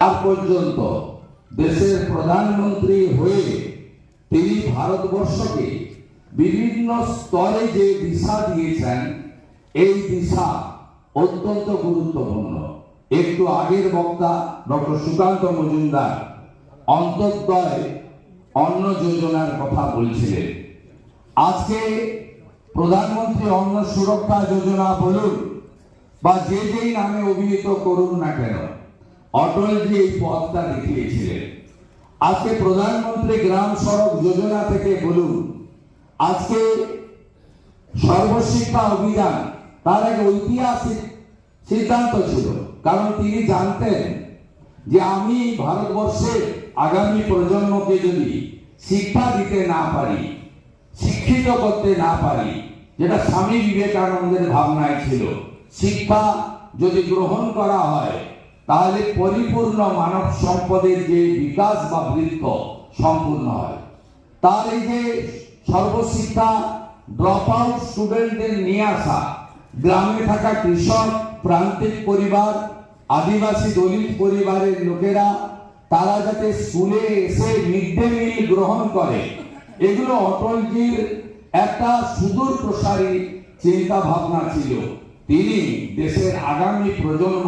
আজ পর্যন্ত দেশের প্রধানমন্ত্রী হয়ে তিনি ভারতবর্ষকে বিভিন্ন স্তরে যে দিশা দিয়েছেন, এই দিশা অত্যন্ত গুরুত্বপূর্ণ। একটু আগের বক্তা ডক্টর সুকান্ত মজুমদার অন্তর্দয় অন্ন যোজনার কথা বলছিলেন। আজকে প্রধানমন্ত্রী অন্ন সুরক্ষা যোজনা বলুন বা যে যেই নামে অভিহিত করুন না কেন, অটলজি এই পথটা দেখিয়েছিলেন। আজকে প্রধানমন্ত্রী গ্রাম সড়ক যোজনা থেকে বলুন, আজকে সর্বশিক্ষা অভিযান তার এক ঐতিহাসিক সিদ্ধান্ত ছিল, কারণ তিনি জানতেন যে আমি ভারতবর্ষের আগামী প্রজন্মকে যদি শিক্ষা দিতে না পারি, শিক্ষিত করতে না পারি, যেটা স্বামী বিবেকানন্দের ভাবনায় ছিল, শিক্ষা যদি গ্রহণ করা হয় তাহলে পরিপূর্ণ মানব সম্পদের যে বিকাশ বা বৃদ্ধ সম্পূর্ণ হয়। তার এই যে সর্বশিক্ষা ড্রপ আউট স্টুডেন্টদের নিয়ে আসা, গ্রামে থাকা কৃষক, প্রান্তিক পরিবার, আদিবাসী দলিত পরিবারের লোকেরা তারা যাতে স্কুলে এসে মিড ডে মিল গ্রহণ করে, এগুলো অটলজির একটা সুদূর প্রসারী চিন্তা ভাবনা ছিল। তিনি দেশের আগামী প্রজন্ম